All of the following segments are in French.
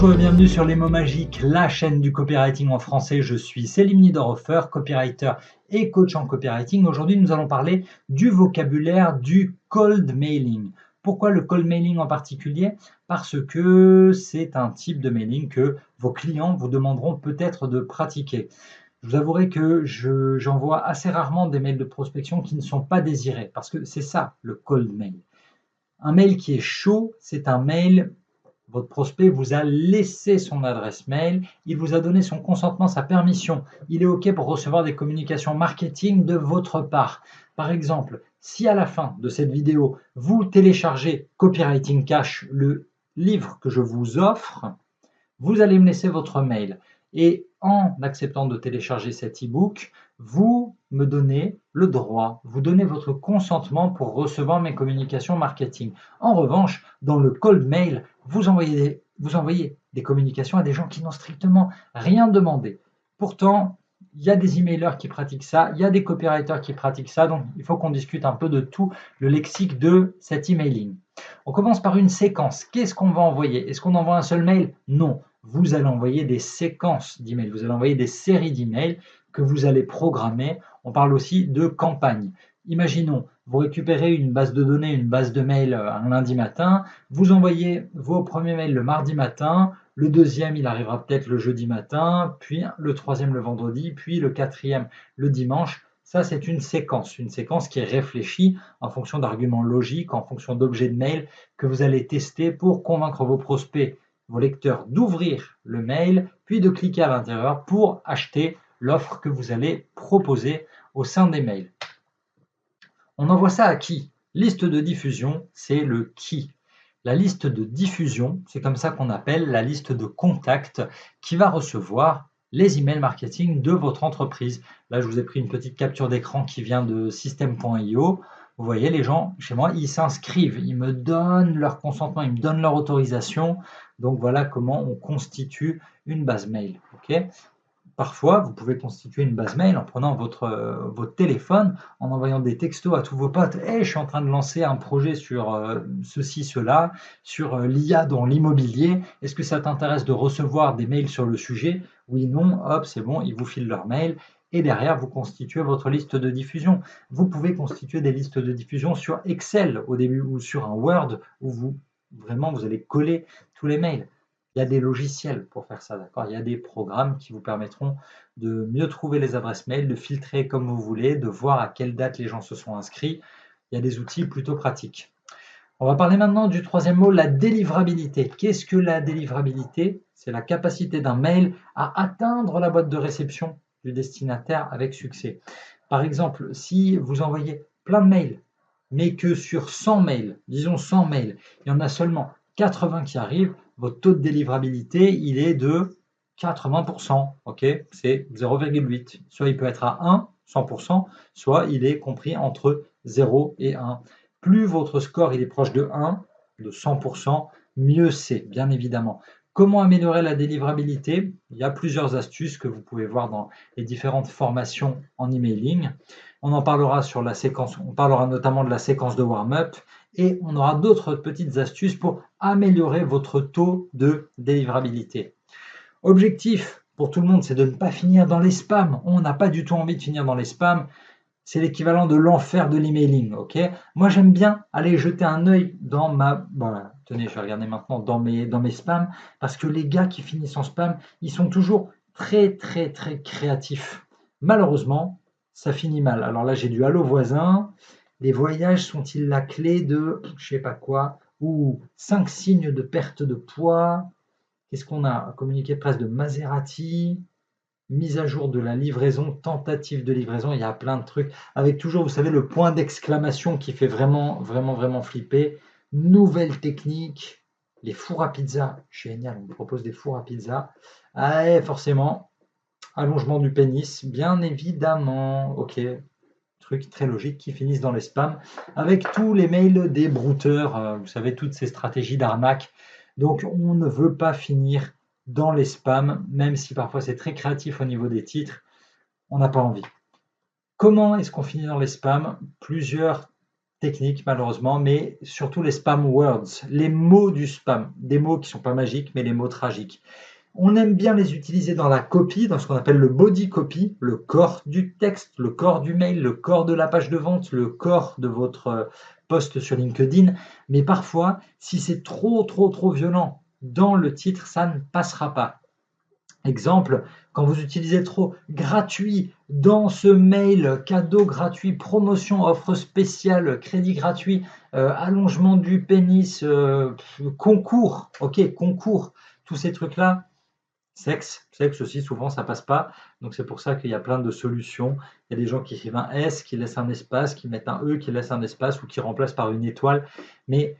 Bonjour et bienvenue sur Les mots magiques, la chaîne du copywriting en français. Je suis Selim Niederhofer, copywriter et coach en copywriting. Aujourd'hui, nous allons parler du vocabulaire du cold mailing. Pourquoi le cold mailing en particulier? Parce que c'est un type de mailing que vos clients vous demanderont peut-être de pratiquer. Je vous avouerai que j'envoie assez rarement des mails de prospection qui ne sont pas désirés, parce que c'est ça le cold mail. Un mail qui est chaud, c'est un mail. Votre prospect vous a laissé son adresse mail, il vous a donné son consentement, sa permission. Il est OK pour recevoir des communications marketing de votre part. Par exemple, si à la fin de cette vidéo, vous téléchargez Copywriting Cash, le livre que je vous offre, vous allez me laisser votre mail. Et en acceptant de télécharger cet e-book, vous me donnez le droit, vous donnez votre consentement pour recevoir mes communications marketing. En revanche, dans le cold mail, vous envoyez des communications à des gens qui n'ont strictement rien demandé. Pourtant, il y a des emailers qui pratiquent ça, il y a des copywriters qui pratiquent ça, donc il faut qu'on discute un peu de tout le lexique de cet emailing. On commence par une séquence. Qu'est-ce qu'on va envoyer? Est-ce qu'on envoie un seul mail? Non. Vous allez envoyer des séquences d'emails, vous allez envoyer des séries d'emails que vous allez programmer. On parle aussi de campagne. Imaginons, vous récupérez une base de données, une base de mails un lundi matin, vous envoyez vos premiers mails le mardi matin, le deuxième, il arrivera peut-être le jeudi matin, puis le troisième le vendredi, puis le quatrième le dimanche. Ça, c'est une séquence qui est réfléchie en fonction d'arguments logiques, en fonction d'objets de mail que vous allez tester pour convaincre vos prospects, vos lecteurs d'ouvrir le mail, puis de cliquer à l'intérieur pour acheter l'offre que vous allez proposer au sein des mails. On envoie ça à qui? Liste de diffusion, c'est le qui. La liste de diffusion, c'est comme ça qu'on appelle la liste de contacts qui va recevoir les emails marketing de votre entreprise. Là, je vous ai pris une petite capture d'écran qui vient de system.io. Vous voyez, les gens, chez moi, ils s'inscrivent, ils me donnent leur consentement, ils me donnent leur autorisation. Donc, voilà comment on constitue une base mail. Okay. Parfois, vous pouvez constituer une base mail en prenant votre téléphone, en envoyant des textos à tous vos potes. Hey, je suis en train de lancer un projet sur ceci, cela, sur l'IA dans l'immobilier. Est-ce que ça t'intéresse de recevoir des mails sur le sujet? Oui, non, hop, c'est bon, ils vous filent leur mail. Et derrière, vous constituez votre liste de diffusion. Vous pouvez constituer des listes de diffusion sur Excel au début ou sur un Word où vous allez coller tous les mails. Il y a des logiciels pour faire ça, d'accord? Il y a des programmes qui vous permettront de mieux trouver les adresses mail, de filtrer comme vous voulez, de voir à quelle date les gens se sont inscrits. Il y a des outils plutôt pratiques. On va parler maintenant du troisième mot, la délivrabilité. Qu'est-ce que la délivrabilité? C'est la capacité d'un mail à atteindre la boîte de réception du destinataire avec succès. Par exemple, si vous envoyez plein de mails, mais que sur 100 mails, disons 100 mails, il y en a seulement 80 qui arrivent, votre taux de délivrabilité, il est de 80%, ok? C'est 0,8. Soit il peut être à 1, 100%, soit il est compris entre 0 et 1. Plus votre score il est proche de 1, de 100%, mieux c'est, bien évidemment. Comment améliorer la délivrabilité? Il y a plusieurs astuces que vous pouvez voir dans les différentes formations en emailing. On en parlera sur la séquence, on parlera notamment de la séquence de warm-up et on aura d'autres petites astuces pour améliorer votre taux de délivrabilité. Objectif pour tout le monde, c'est de ne pas finir dans les spams. On n'a pas du tout envie de finir dans les spams. C'est l'équivalent de l'enfer de l'emailing, ok? Moi, j'aime bien aller jeter un œil dans tenez, je vais regarder maintenant dans mes spams, parce que les gars qui finissent en spam, ils sont toujours très, très, très créatifs. Malheureusement, ça finit mal. Alors là, j'ai du allô voisin. Les voyages sont-ils la clé de je sais pas quoi? Ou 5 signes de perte de poids. Qu'est-ce qu'on a? Communiqué de presse de Maserati, mise à jour de la livraison, tentative de livraison, il y a plein de trucs. Avec toujours, vous savez, le point d'exclamation qui fait vraiment, vraiment, vraiment flipper. Nouvelle technique, les fours à pizza. Génial, on me propose des fours à pizza. Ah, forcément, allongement du pénis, bien évidemment. Ok, trucs très logiques qui finissent dans les spams. Avec tous les mails des brouteurs, vous savez, toutes ces stratégies d'arnaque. Donc, on ne veut pas finir dans les spams, même si parfois c'est très créatif au niveau des titres, on n'a pas envie. Comment est-ce qu'on finit dans les spams? Plusieurs technique malheureusement, mais surtout les spam words, les mots du spam, des mots qui sont pas magiques, mais les mots tragiques. On aime bien les utiliser dans la copie, dans ce qu'on appelle le body copy, le corps du texte, le corps du mail, le corps de la page de vente, le corps de votre post sur LinkedIn. Mais parfois, si c'est trop violent dans le titre, ça ne passera pas. Exemple, quand vous utilisez trop gratuit dans ce mail, cadeau gratuit, promotion, offre spéciale, crédit gratuit, allongement du pénis, concours, ok, concours, tous ces trucs-là, sexe aussi, souvent ça passe pas. Donc c'est pour ça qu'il y a plein de solutions. Il y a des gens qui écrivent un S, qui laissent un espace, qui mettent un E, qui laissent un espace ou qui remplacent par une étoile. Mais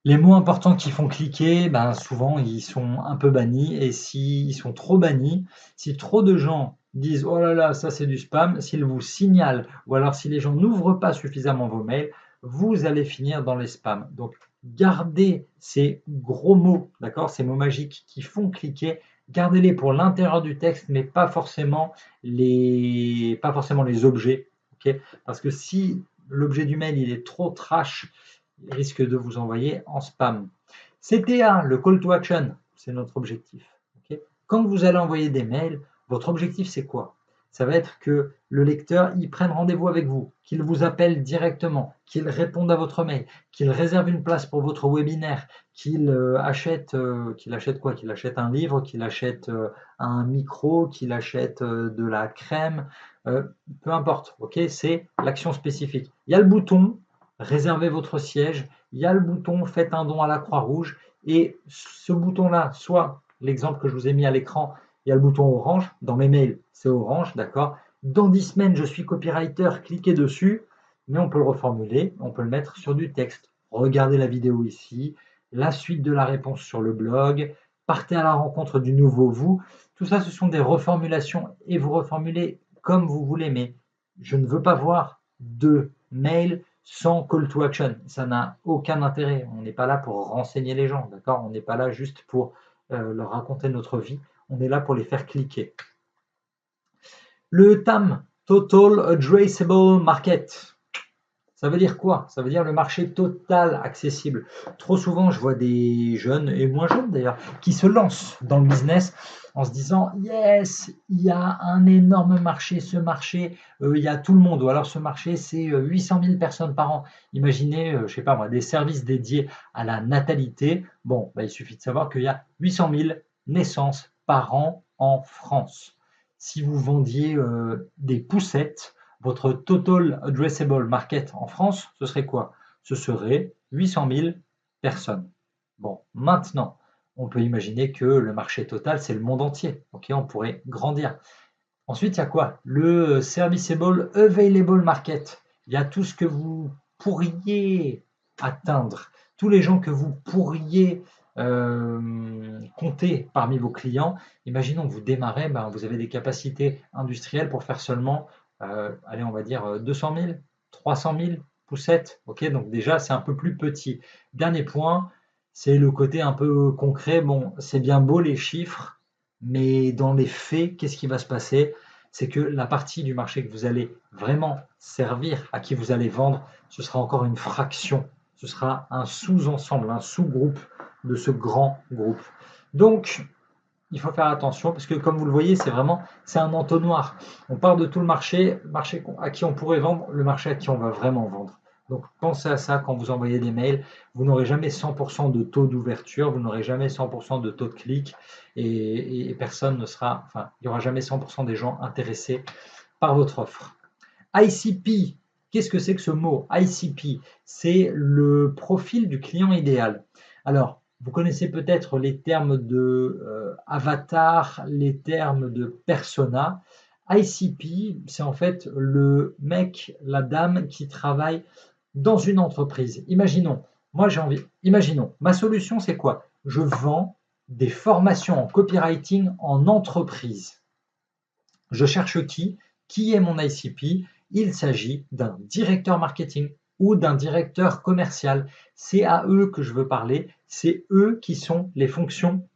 les mots importants qui font cliquer, ben souvent ils sont un peu bannis. Et s'ils sont trop bannis, si trop de gens disent oh là là, ça c'est du spam, s'ils vous signalent ou alors si les gens n'ouvrent pas suffisamment vos mails, vous allez finir dans les spams. Donc gardez ces gros mots, d'accord, ces mots magiques qui font cliquer, gardez-les pour l'intérieur du texte, mais pas forcément les objets, ok? Parce que si l'objet du mail il est trop trash, il risque de vous envoyer en spam. CTA, le call to action, c'est notre objectif. Okay. Quand vous allez envoyer des mails, votre objectif c'est quoi? Ça va être que le lecteur il prenne rendez-vous avec vous, qu'il vous appelle directement, qu'il réponde à votre mail, qu'il réserve une place pour votre webinaire, qu'il achète quoi? Qu'il achète un livre, qu'il achète un micro, qu'il achète de la crème, peu importe. Ok, c'est l'action spécifique. Il y a le bouton réservez votre siège, il y a le bouton faites un don à la Croix-Rouge et ce bouton-là, soit l'exemple que je vous ai mis à l'écran, il y a le bouton orange, dans mes mails c'est orange, d'accord. Dans 10 semaines je suis copywriter, cliquez dessus, mais on peut le reformuler, on peut le mettre sur du texte. Regardez la vidéo ici, la suite de la réponse sur le blog, partez à la rencontre du nouveau vous. Tout ça, ce sont des reformulations et vous reformulez comme vous voulez, mais je ne veux pas voir de mail sans call to action. Ça n'a aucun intérêt. On n'est pas là pour renseigner les gens, d'accord? On n'est pas là juste pour leur raconter notre vie. On est là pour les faire cliquer. Le TAM, Total Addressable Market. Ça veut dire quoi? Ça veut dire le marché total accessible. Trop souvent, je vois des jeunes, et moins jeunes d'ailleurs, qui se lancent dans le business en se disant yes, il y a un énorme marché, ce marché, il y a tout le monde. Ou alors ce marché, c'est 800 000 personnes par an. Imaginez, je sais pas moi, des services dédiés à la natalité. Bon, bah, il suffit de savoir qu'il y a 800 000 naissances par an en France. Si vous vendiez des poussettes, votre total addressable market en France, ce serait quoi? Ce serait 800 000 personnes. Bon, maintenant, on peut imaginer que le marché total, c'est le monde entier. Ok, on pourrait grandir. Ensuite, il y a quoi? Le serviceable available market. Il y a tout ce que vous pourriez atteindre, tous les gens que vous pourriez compter parmi vos clients. Imaginons que vous démarrez, ben, vous avez des capacités industrielles pour faire seulement, allez, on va dire 200 000, 300 000 poussettes. Ok, donc déjà, c'est un peu plus petit. Dernier point, c'est le côté un peu concret. Bon, c'est bien beau les chiffres, mais dans les faits, qu'est-ce qui va se passer? C'est que la partie du marché que vous allez vraiment servir, à qui vous allez vendre, ce sera encore une fraction. Ce sera un sous-ensemble, un sous-groupe de ce grand groupe. Donc, il faut faire attention parce que comme vous le voyez, c'est un entonnoir. On part de tout le marché à qui on pourrait vendre, le marché à qui on va vraiment vendre. Donc pensez à ça quand vous envoyez des mails. Vous n'aurez jamais 100% de taux d'ouverture, vous n'aurez jamais 100% de taux de clic et personne ne sera, enfin, il n'y aura jamais 100% des gens intéressés par votre offre. ICP, qu'est-ce que c'est que ce mot? ICP, c'est le profil du client idéal. Alors, vous connaissez peut-être les termes de avatar, les termes de persona. ICP, c'est en fait le mec, la dame qui travaille dans une entreprise. Imaginons, ma solution c'est quoi? Je vends des formations en copywriting en entreprise. Je cherche qui? Qui est mon ICP? Il s'agit d'un directeur marketing ou d'un directeur commercial. C'est à eux que je veux parler. C'est eux qui sont les fonctions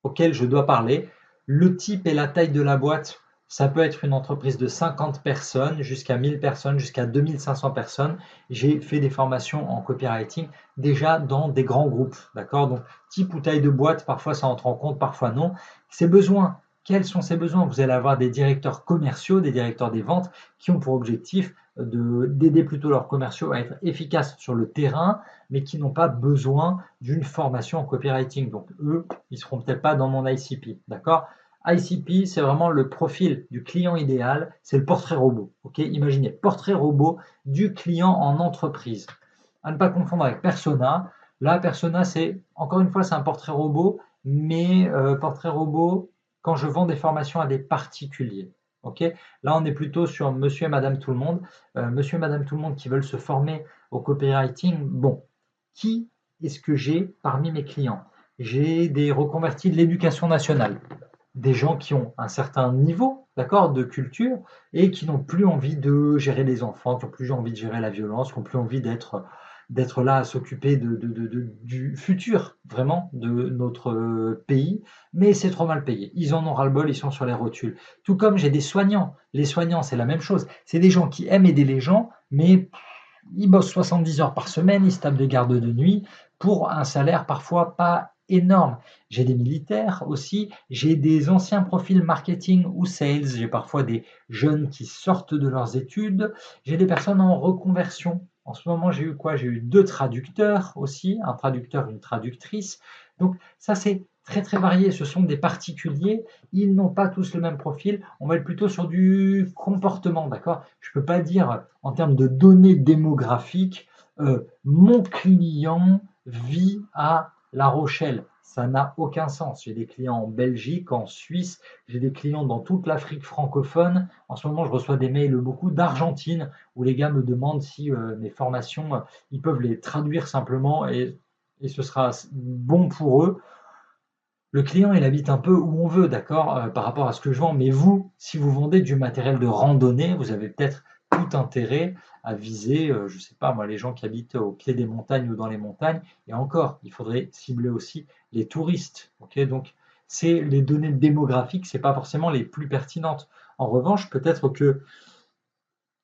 auxquelles je dois parler. Le type et la taille de la boîte Ça peut être une entreprise de 50 personnes jusqu'à 1000 personnes, jusqu'à 2500 personnes. J'ai fait des formations en copywriting déjà dans des grands groupes, d'accord? Donc, type ou taille de boîte, parfois ça entre en compte, parfois non. Ces besoins, quels sont ces besoins? Vous allez avoir des directeurs commerciaux, des directeurs des ventes qui ont pour objectif d'aider plutôt leurs commerciaux à être efficaces sur le terrain, mais qui n'ont pas besoin d'une formation en copywriting. Donc, eux, ils ne seront peut-être pas dans mon ICP, d'accord? ICP, c'est vraiment le profil du client idéal, c'est le portrait robot. Ok, imaginez, portrait robot du client en entreprise. À ne pas confondre avec persona. Là, persona, c'est, encore une fois, c'est un portrait robot, mais portrait robot quand je vends des formations à des particuliers. Ok, là, on est plutôt sur monsieur et madame tout le monde. Monsieur et madame tout le monde qui veulent se former au copywriting. Bon, qui est-ce que j'ai parmi mes clients? J'ai des reconvertis de l'éducation nationale, des gens qui ont un certain niveau, d'accord, de culture et qui n'ont plus envie de gérer les enfants, qui n'ont plus envie de gérer la violence, qui n'ont plus envie d'être là à s'occuper du futur vraiment de notre pays, mais c'est trop mal payé. Ils en ont ras-le-bol, ils sont sur les rotules. Tout comme j'ai des soignants. Les soignants, c'est la même chose. C'est des gens qui aiment aider les gens, mais ils bossent 70 heures par semaine, ils se tapent des gardes de nuit pour un salaire parfois pas énorme. J'ai des militaires aussi, j'ai des anciens profils marketing ou sales, j'ai parfois des jeunes qui sortent de leurs études, j'ai des personnes en reconversion. En ce moment, j'ai eu quoi? J'ai eu 2 traducteurs aussi, un traducteur, une traductrice. Donc ça, c'est très très varié. Ce sont des particuliers, ils n'ont pas tous le même profil. On va être plutôt sur du comportement, d'accord? Je ne peux pas dire en termes de données démographiques, mon client vit à La Rochelle. Ça n'a aucun sens. J'ai des clients en Belgique, en Suisse, j'ai des clients dans toute l'Afrique francophone. En ce moment, je reçois des mails beaucoup d'Argentine où les gars me demandent si mes formations, ils peuvent les traduire simplement et ce sera bon pour eux. Le client, il habite un peu où on veut, d'accord, par rapport à ce que je vends. Mais vous, si vous vendez du matériel de randonnée, vous avez peut-être tout intérêt à viser, je ne sais pas moi, les gens qui habitent au pied des montagnes ou dans les montagnes. Et encore, il faudrait cibler aussi les touristes. Ok, donc, c'est les données démographiques, ce n'est pas forcément les plus pertinentes. En revanche, peut-être que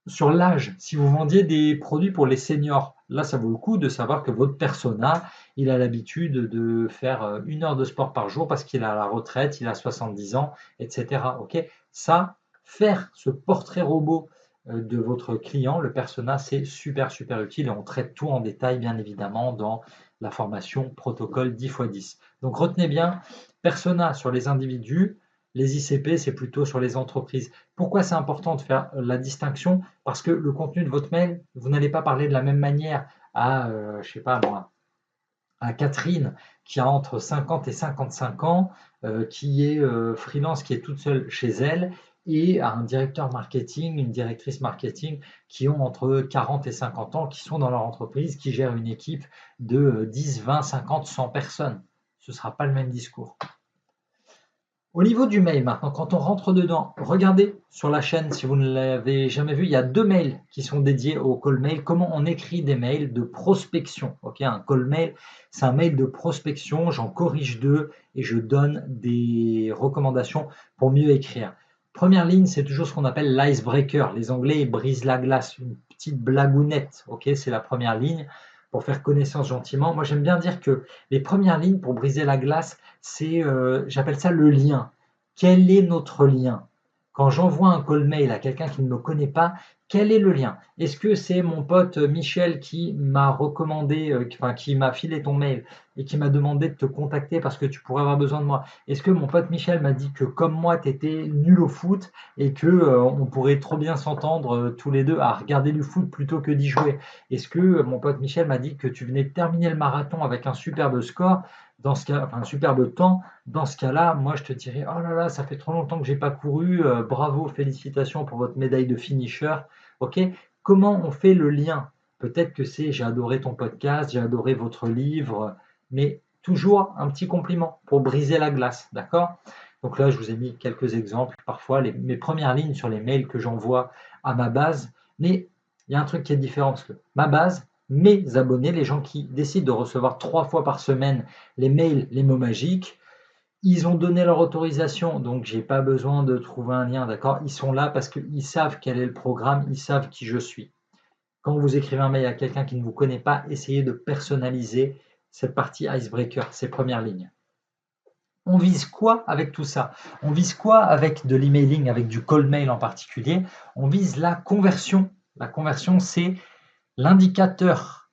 sur l'âge, si vous vendiez des produits pour les seniors, là, ça vaut le coup de savoir que votre persona, il a l'habitude de faire 1 heure de sport par jour parce qu'il est à la retraite, il a 70 ans, etc. Ok, ça, faire ce portrait robot de votre client, le persona, c'est super, super utile et on traite tout en détail, bien évidemment, dans la formation protocole 10x10. Donc, retenez bien, persona sur les individus, les ICP, c'est plutôt sur les entreprises. Pourquoi c'est important de faire la distinction? Parce que le contenu de votre mail, vous n'allez pas parler de la même manière à, je sais pas moi, à Catherine qui a entre 50 et 55 ans, qui est freelance, qui est toute seule chez elle, et à un directeur marketing, une directrice marketing qui ont entre 40 et 50 ans, qui sont dans leur entreprise, qui gèrent une équipe de 10, 20, 50, 100 personnes. Ce ne sera pas le même discours. Au niveau du mail maintenant, quand on rentre dedans, regardez sur la chaîne si vous ne l'avez jamais vu, il y a 2 mails qui sont dédiés au call mail. Comment on écrit des mails de prospection. Ok, un call mail, c'est un mail de prospection, j'en corrige 2 et je donne des recommandations pour mieux écrire. Première ligne, c'est toujours ce qu'on appelle l'icebreaker. Les Anglais brisent la glace, une petite blagounette. Ok, c'est la première ligne pour faire connaissance gentiment. Moi, j'aime bien dire que les premières lignes pour briser la glace, c'est, j'appelle ça le lien. Quel est notre lien? Quand j'envoie un call mail à quelqu'un qui ne me connaît pas, quel est le lien? Est-ce que c'est mon pote Michel qui m'a recommandé, enfin, qui m'a filé ton mail et qui m'a demandé de te contacter parce que tu pourrais avoir besoin de moi? Est-ce que mon pote Michel m'a dit que comme moi, tu étais nul au foot et que on pourrait trop bien s'entendre tous les deux à regarder du foot plutôt que d'y jouer? Est-ce que mon pote Michel m'a dit que tu venais de terminer le marathon avec un superbe score? Dans ce cas, enfin, un superbe temps, dans ce cas-là, moi je te dirais, oh là là, ça fait trop longtemps que j'ai pas couru, bravo, félicitations pour votre médaille de finisher. Ok, comment on fait le lien? Peut-être que c'est j'ai adoré ton podcast, j'ai adoré votre livre, mais toujours un petit compliment pour briser la glace, d'accord? Donc là, je vous ai mis quelques exemples, parfois mes premières lignes sur les mails que j'envoie à ma base, mais il y a un truc qui est différent parce que ma base, mes abonnés, les gens qui décident de recevoir 3 fois par semaine les mails, les mots magiques, Ils ont donné leur autorisation, donc j'ai pas besoin de trouver un lien, d'accord? Ils sont là parce qu'ils savent quel est le programme, ils savent qui je suis. Quand vous écrivez un mail à quelqu'un qui ne vous connaît pas, essayez de personnaliser cette partie icebreaker, ces premières lignes. On vise quoi avec tout ça? On vise quoi avec de l'emailing, avec du cold mail en particulier? On vise la conversion. La conversion, c'est l'indicateur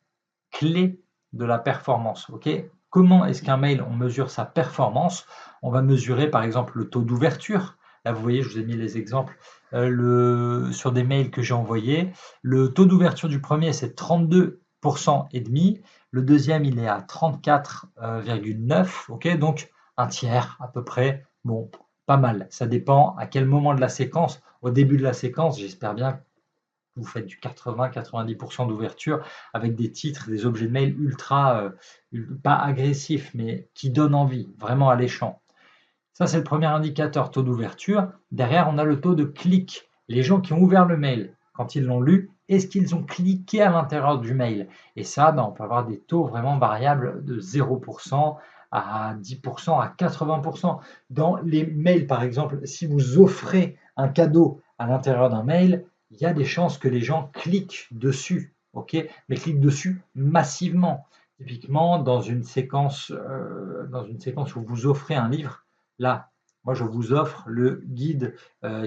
clé de la performance. Ok? Comment est-ce qu'un mail, on mesure sa performance? On va mesurer par exemple le taux d'ouverture. Là, vous voyez, je vous ai mis les exemples sur des mails que j'ai envoyés. Le taux d'ouverture du premier, c'est 32% et demi. Le deuxième, il est à 34,9. Ok, donc un tiers à peu près. Bon, pas mal. Ça dépend à quel moment de la séquence. Au début de la séquence, j'espère bien vous faites du 80-90% d'ouverture avec des titres, des objets de mail ultra, pas agressifs, mais qui donnent envie, vraiment alléchants. Ça, c'est le premier indicateur, taux d'ouverture. Derrière, on a le taux de clic. Les gens qui ont ouvert le mail, quand ils l'ont lu, est-ce qu'ils ont cliqué à l'intérieur du mail? Et ça, on peut avoir des taux vraiment variables de 0% à 10%, à 80%. Dans les mails, par exemple, si vous offrez un cadeau à l'intérieur d'un mail, il y a des chances que les gens cliquent dessus, ok? Mais cliquent dessus massivement. Typiquement, dans une séquence où vous offrez un livre, là, moi, je vous offre le guide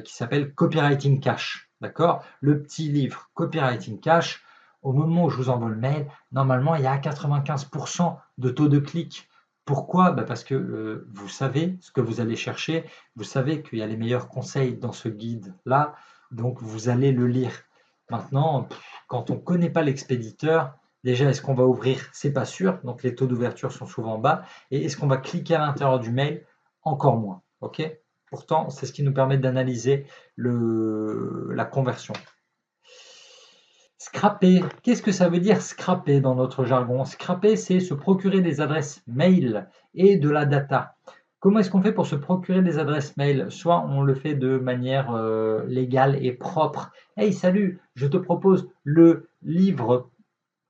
qui s'appelle Copywriting Cash. D'accord? Le petit livre Copywriting Cash. Au moment où je vous envoie le mail, normalement, il y a 95% de taux de clic. Pourquoi? Parce que vous savez ce que vous allez chercher. Vous savez qu'il y a les meilleurs conseils dans ce guide-là. Donc, vous allez le lire. Maintenant, quand on ne connaît pas l'expéditeur, déjà, est-ce qu'on va ouvrir? C'est pas sûr. Donc, les taux d'ouverture sont souvent bas. Et est-ce qu'on va cliquer à l'intérieur du mail? Encore moins. Ok? Pourtant, c'est ce qui nous permet d'analyser la conversion. Scraper, qu'est-ce que ça veut dire scraper dans notre jargon? Scraper, c'est se procurer des adresses mail et de la data. Comment est-ce qu'on fait pour se procurer des adresses mail? Soit on le fait de manière légale et propre. Hey, salut, je te propose le livre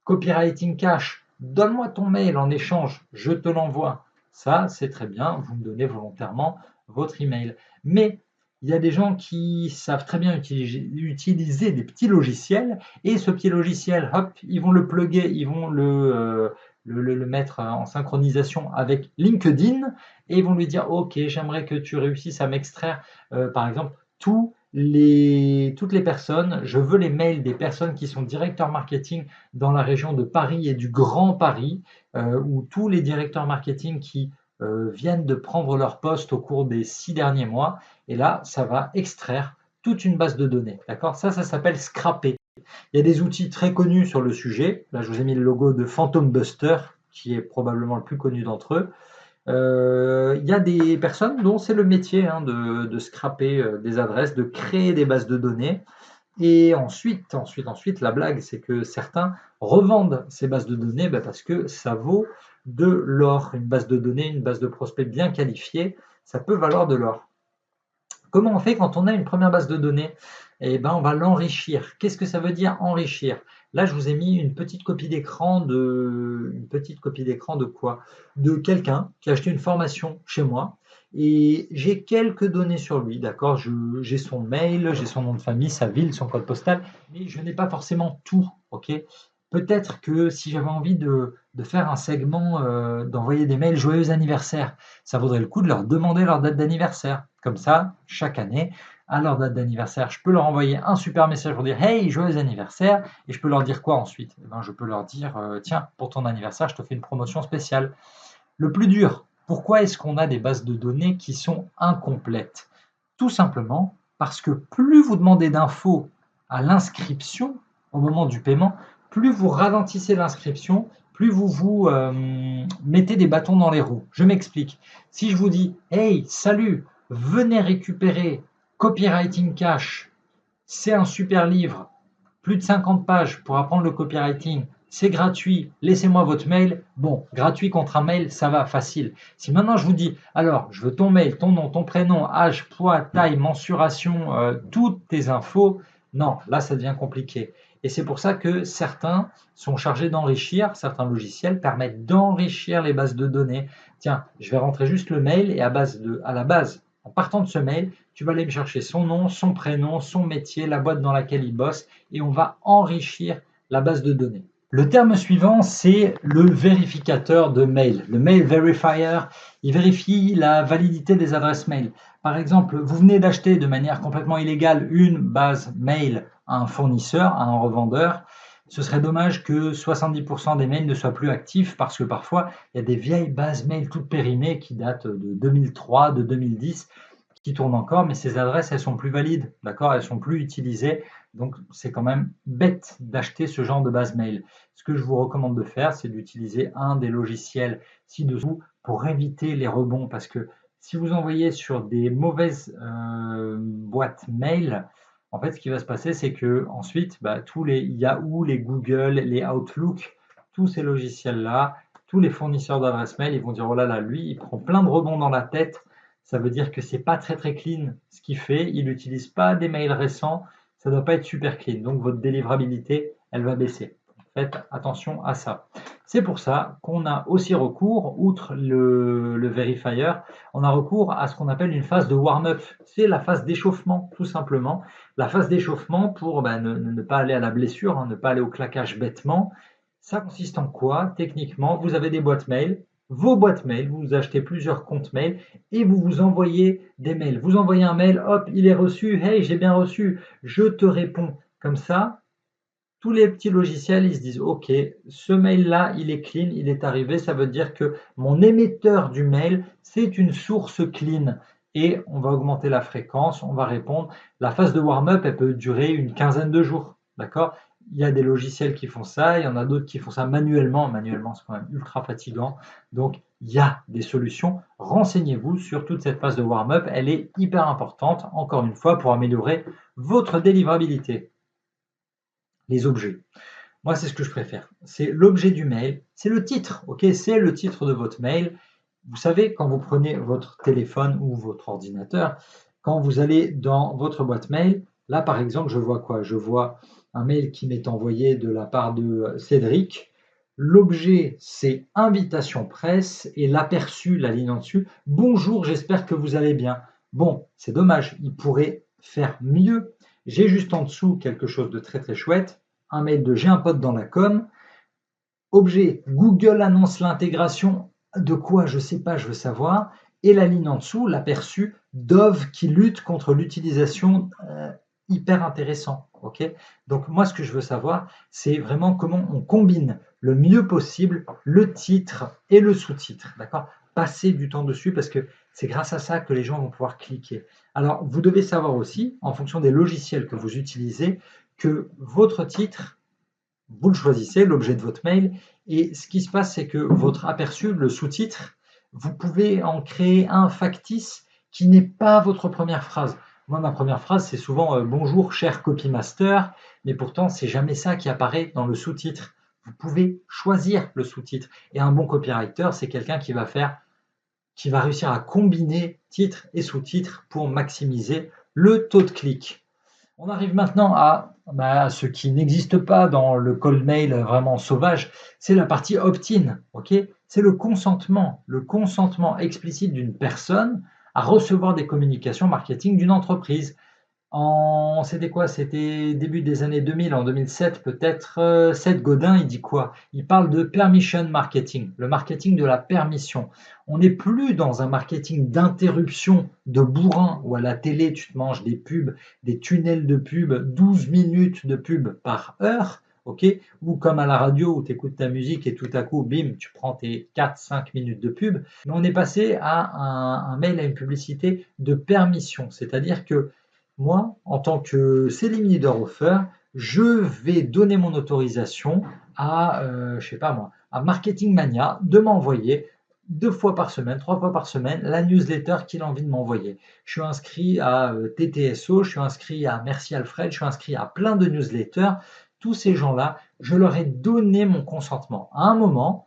Copywriting Cash. Donne-moi ton mail en échange, je te l'envoie. Ça, c'est très bien, vous me donnez volontairement votre email. Mais il y a des gens qui savent très bien utiliser des petits logiciels et ce petit logiciel, hop, ils vont le plugger, ils vont le mettre en synchronisation avec LinkedIn et ils vont lui dire ok, j'aimerais que tu réussisses à m'extraire par exemple toutes les personnes, je veux les mails des personnes qui sont directeurs marketing dans la région de Paris et du Grand Paris, où tous les directeurs marketing qui viennent de prendre leur poste au cours des 6 derniers mois. Et là, ça va extraire toute une base de données. D'accord? Ça s'appelle scraper. Il y a des outils très connus sur le sujet. Là, je vous ai mis le logo de Phantom Buster, qui est probablement le plus connu d'entre eux. Il y a des personnes dont c'est le métier de scraper des adresses, de créer des bases de données. Et ensuite, la blague, c'est que certains revendent ces bases de données parce que ça vaut de l'or. Une base de données, une base de prospects bien qualifiée, ça peut valoir de l'or. Comment on fait quand on a une première base de données? On va l'enrichir. Qu'est-ce que ça veut dire enrichir? Là, je vous ai mis une petite copie d'écran de quoi? De quelqu'un qui a acheté une formation chez moi et j'ai quelques données sur lui, d'accord? J'ai son mail, j'ai son nom de famille, sa ville, son code postal, mais je n'ai pas forcément tout, ok? Peut-être que si j'avais envie de faire un segment, d'envoyer des mails joyeux anniversaire, ça vaudrait le coup de leur demander leur date d'anniversaire. Comme ça, chaque année, à leur date d'anniversaire, je peux leur envoyer un super message pour dire hey, joyeux anniversaire. Et je peux leur dire quoi ensuite? Je peux leur dire tiens, pour ton anniversaire, je te fais une promotion spéciale. Le plus dur, pourquoi est-ce qu'on a des bases de données qui sont incomplètes? Tout simplement parce que plus vous demandez d'infos à l'inscription, au moment du paiement, plus vous ralentissez l'inscription, plus vous mettez des bâtons dans les roues. Je m'explique. Si je vous dis hey, salut, venez récupérer Copywriting Cash, c'est un super livre, plus de 50 pages pour apprendre le copywriting, c'est gratuit, laissez-moi votre mail. Bon, gratuit contre un mail, ça va, facile. Si maintenant je vous dis, alors, je veux ton mail, ton nom, ton prénom, âge, poids, taille, mensuration, toutes tes infos, non, là, ça devient compliqué. Et c'est pour ça que certains sont chargés d'enrichir, certains logiciels permettent d'enrichir les bases de données. Tiens, je vais rentrer juste le mail et à la base, en partant de ce mail, tu vas aller me chercher son nom, son prénom, son métier, la boîte dans laquelle il bosse et on va enrichir la base de données. Le terme suivant, c'est le vérificateur de mail. Le mail verifier, il vérifie la validité des adresses mail. Par exemple, vous venez d'acheter de manière complètement illégale une base mail à un fournisseur, à un revendeur. Ce serait dommage que 70% des mails ne soient plus actifs parce que parfois, il y a des vieilles bases mail toutes périmées qui datent de 2003, de 2010, qui tournent encore, mais ces adresses, elles sont plus valides, d'accord? Elles sont plus utilisées. Donc, c'est quand même bête d'acheter ce genre de base mail. Ce que je vous recommande de faire, c'est d'utiliser un des logiciels ci-dessous pour éviter les rebonds. Parce que si vous envoyez sur des mauvaises boîtes mail, en fait, ce qui va se passer, c'est que ensuite, tous les Yahoo, les Google, les Outlook, tous ces logiciels-là, tous les fournisseurs d'adresses mail, ils vont dire, oh là là, lui, il prend plein de rebonds dans la tête. Ça veut dire que c'est pas très très clean ce qu'il fait. Il n'utilise pas des mails récents. Ça ne doit pas être super clean. Donc votre délivrabilité, elle va baisser. Faites attention à ça. C'est pour ça qu'on a aussi recours, outre le verifier, on a recours à ce qu'on appelle une phase de warm-up. C'est la phase d'échauffement, tout simplement. La phase d'échauffement pour ne pas aller à la blessure, ne pas aller au claquage bêtement. Ça consiste en quoi? Techniquement, vous avez des boîtes mail. Vos boîtes mail, vous achetez plusieurs comptes mail et vous vous envoyez des mails. Vous envoyez un mail, hop, il est reçu, hey, j'ai bien reçu, je te réponds. Comme ça, tous les petits logiciels, ils se disent, OK, ce mail-là, il est clean, il est arrivé, ça veut dire que mon émetteur du mail, c'est une source clean. Et on va augmenter la fréquence, on va répondre. La phase de warm-up, elle peut durer une quinzaine de jours, d'accord? Il y a des logiciels qui font ça, il y en a d'autres qui font ça manuellement. Manuellement, c'est quand même ultra fatigant. Donc, il y a des solutions. Renseignez-vous sur toute cette phase de warm-up. Elle est hyper importante, encore une fois, pour améliorer votre délivrabilité. Les objets. Moi, c'est ce que je préfère. C'est l'objet du mail, c'est le titre, ok? C'est le titre de votre mail. Vous savez, quand vous prenez votre téléphone ou votre ordinateur, quand vous allez dans votre boîte mail, là, par exemple, je vois quoi? Je vois un mail qui m'est envoyé de la part de Cédric. L'objet, c'est invitation presse et l'aperçu, la ligne en dessus. Bonjour, j'espère que vous allez bien. Bon, c'est dommage, il pourrait faire mieux. J'ai juste en dessous quelque chose de très très chouette, un mail de j'ai un pote dans la com. Objet, Google annonce l'intégration de quoi, je ne sais pas, je veux savoir. Et la ligne en dessous, l'aperçu, Dove qui lutte contre l'utilisation, hyper intéressant. Ok. Donc moi, ce que je veux savoir, c'est vraiment comment on combine le mieux possible le titre et le sous-titre. D'accord? Passer du temps dessus parce que c'est grâce à ça que les gens vont pouvoir cliquer. Alors, vous devez savoir aussi, en fonction des logiciels que vous utilisez, que votre titre, vous le choisissez, l'objet de votre mail, et ce qui se passe, c'est que votre aperçu, le sous-titre, vous pouvez en créer un factice qui n'est pas votre première phrase. Moi, ma première phrase, c'est souvent bonjour, cher copymaster, mais pourtant, c'est jamais ça qui apparaît dans le sous-titre. Vous pouvez choisir le sous-titre. Et un bon copywriter, c'est quelqu'un qui va réussir à combiner titre et sous-titre pour maximiser le taux de clic. On arrive maintenant à ce qui n'existe pas dans le cold mail vraiment sauvage, c'est la partie opt-in. Okay, c'est le consentement explicite d'une personne à recevoir des communications marketing d'une entreprise. C'était quoi? C'était début des années 2000, en 2007 peut-être. Seth Godin, il dit quoi? Il parle de permission marketing, le marketing de la permission. On n'est plus dans un marketing d'interruption de bourrin où à la télé tu te manges des pubs, des tunnels de pub, 12 minutes de pub par heure, ok? Ou comme à la radio où tu écoutes ta musique et tout à coup, bim, tu prends tes 4-5 minutes de pub. Mais on est passé à un mail, à une publicité de permission, c'est-à-dire que moi, en tant que selling leader offer, je vais donner mon autorisation à, je sais pas moi, à Marketing Mania de m'envoyer 2 fois par semaine, 3 fois par semaine, la newsletter qu'il a envie de m'envoyer. Je suis inscrit à TTSO, je suis inscrit à Merci Alfred, je suis inscrit à plein de newsletters. Tous ces gens-là, je leur ai donné mon consentement. À un moment,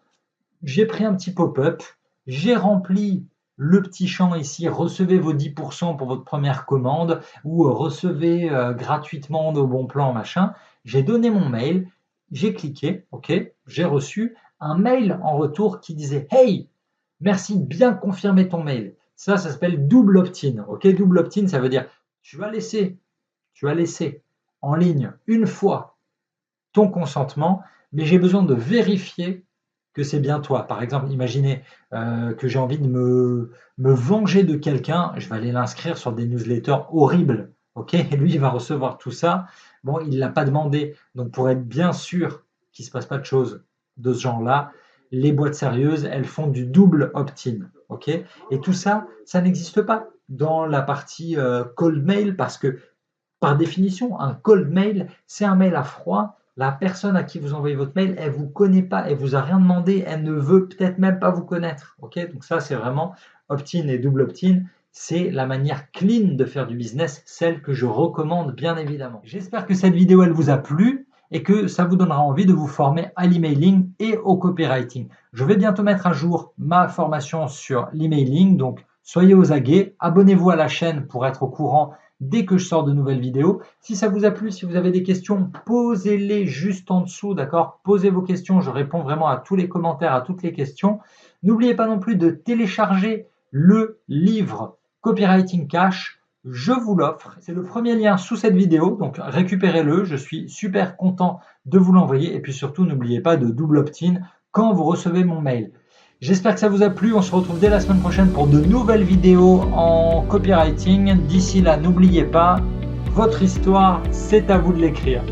j'ai pris un petit pop-up, j'ai rempli le petit champ ici, recevez vos 10% pour votre première commande ou recevez gratuitement nos bons plans, machin. J'ai donné mon mail, j'ai cliqué, ok, j'ai reçu un mail en retour qui disait « Hey, merci de bien confirmer ton mail ». Ça s'appelle double opt-in, ok. Double opt-in, ça veut dire tu as laissé en ligne une fois ton consentement, mais j'ai besoin de vérifier que c'est bien toi. Par exemple, imaginez que j'ai envie de me venger de quelqu'un, je vais aller l'inscrire sur des newsletters horribles, ok? Et lui, il va recevoir tout ça. Bon, il ne l'a pas demandé. Donc, pour être bien sûr qu'il ne se passe pas de choses de ce genre-là, les boîtes sérieuses, elles font du double opt-in, ok? Et tout ça, ça n'existe pas dans la partie cold mail parce que, par définition, un cold mail, c'est un mail à froid. La personne à qui vous envoyez votre mail, elle ne vous connaît pas, elle ne vous a rien demandé, elle ne veut peut-être même pas vous connaître. Okay, donc ça, c'est vraiment opt-in et double opt-in. C'est la manière clean de faire du business, celle que je recommande bien évidemment. J'espère que cette vidéo, elle vous a plu et que ça vous donnera envie de vous former à l'emailing et au copywriting. Je vais bientôt mettre à jour ma formation sur l'emailing, donc soyez aux aguets, abonnez-vous à la chaîne pour être au courant dès que je sors de nouvelles vidéos. Si ça vous a plu, si vous avez des questions, posez-les juste en dessous, d'accord? Posez vos questions, je réponds vraiment à tous les commentaires, à toutes les questions. N'oubliez pas non plus de télécharger le livre Copywriting Cash, je vous l'offre. C'est le premier lien sous cette vidéo, donc récupérez-le, je suis super content de vous l'envoyer. Et puis surtout, n'oubliez pas de double opt-in quand vous recevez mon mail. J'espère que ça vous a plu. On se retrouve dès la semaine prochaine pour de nouvelles vidéos en copywriting. D'ici là, n'oubliez pas, votre histoire, c'est à vous de l'écrire.